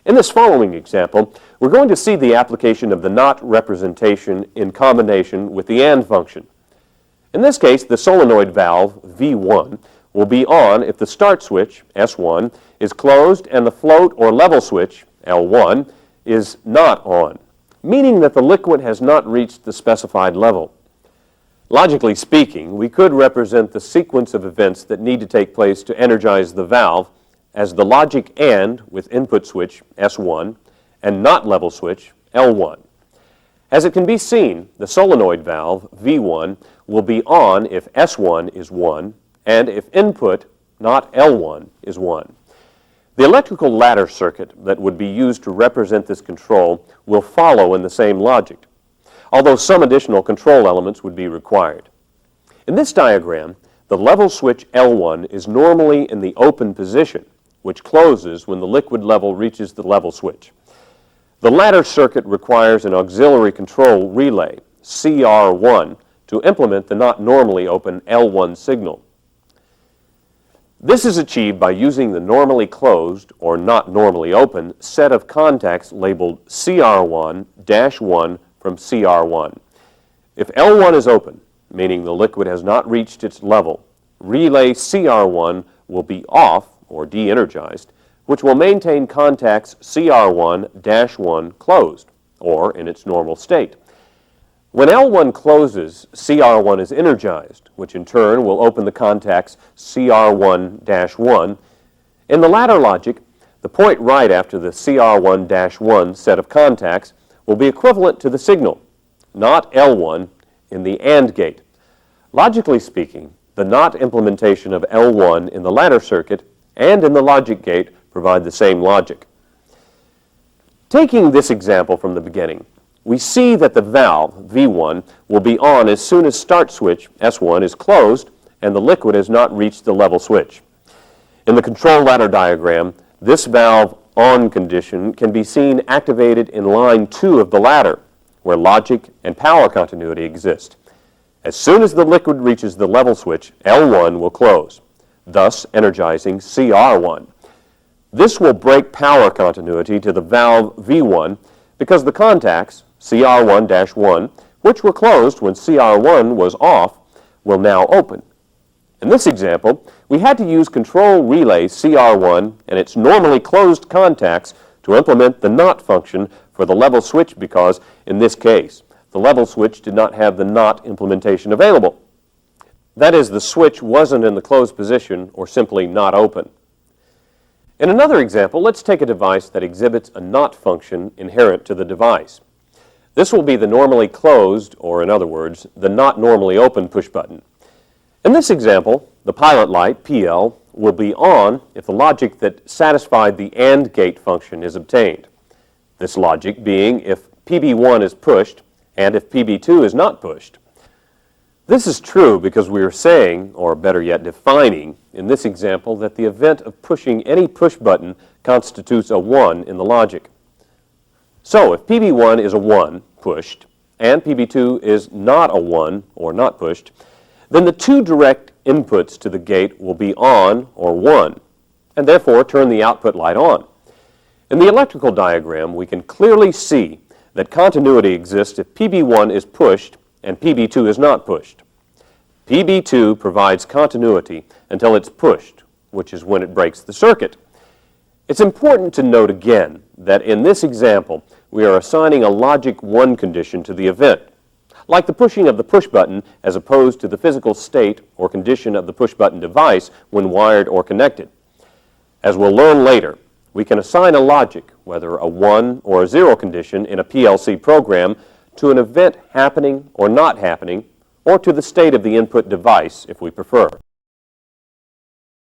In this following example, we're going to see the application of the NOT representation in combination with the AND function. In this case, the solenoid valve, V1, will be on if the start switch, S1, is closed and the float or level switch, L1, is not on, meaning that the liquid has not reached the specified level. Logically speaking, we could represent the sequence of events that need to take place to energize the valve as the logic AND with input switch S1 and NOT level switch L1. As it can be seen, the solenoid valve V1 will be on if S1 is 1 and if input, not L1, is 1. The electrical ladder circuit that would be used to represent this control will follow in the same logic, although some additional control elements would be required. In this diagram, the level switch L1 is normally in the open position, which closes when the liquid level reaches the level switch. The ladder circuit requires an auxiliary control relay, CR1, to implement the not normally open L1 signal. This is achieved by using the normally closed, or not normally open, set of contacts labeled CR1-1 from CR1. If L1 is open, meaning the liquid has not reached its level, relay CR1 will be off, or de-energized, which will maintain contacts CR1-1 closed, or in its normal state. When L1 closes, CR1 is energized, which in turn will open the contacts CR1-1. In the latter logic, the point right after the CR1-1 set of contacts will be equivalent to the signal, not L1, in the AND gate. Logically speaking, the NOT implementation of L1 in the ladder circuit and in the logic gate provide the same logic. Taking this example from the beginning, we see that the valve, V1, will be on as soon as start switch, S1, is closed and the liquid has not reached the level switch. In the control ladder diagram, this valve on condition can be seen activated in line 2 of the ladder, where logic and power continuity exist. As soon as the liquid reaches the level switch, L1 will close, thus energizing CR1. This will break power continuity to the valve V1 because the contacts, CR1-1, which were closed when CR1 was off, will now open. In this example, we had to use control relay CR1 and its normally closed contacts to implement the NOT function for the level switch because, in this case, the level switch did not have the NOT implementation available. That is, the switch wasn't in the closed position or simply not open. In another example, let's take a device that exhibits a NOT function inherent to the device. This will be the normally closed, or in other words, the not normally open push button. In this example, the pilot light, PL, will be on if the logic that satisfied the AND gate function is obtained. This logic being if PB1 is pushed and if PB2 is not pushed. This is true because we are saying, or better yet defining, in this example that the event of pushing any push button constitutes a 1 in the logic. So if PB1 is a 1, pushed, and PB2 is not a 1, or not pushed, then the two direct inputs to the gate will be on, or 1, and therefore turn the output light on. In the electrical diagram, we can clearly see that continuity exists if PB1 is pushed and PB2 is not pushed. PB2 provides continuity until it's pushed, which is when it breaks the circuit. It's important to note again that in this example, we are assigning a logic 1 condition to the event, like the pushing of the push button as opposed to the physical state or condition of the push button device when wired or connected. As we'll learn later, we can assign a logic, whether a 1 or a 0 condition in a PLC program, to an event happening or not happening, or to the state of the input device if we prefer.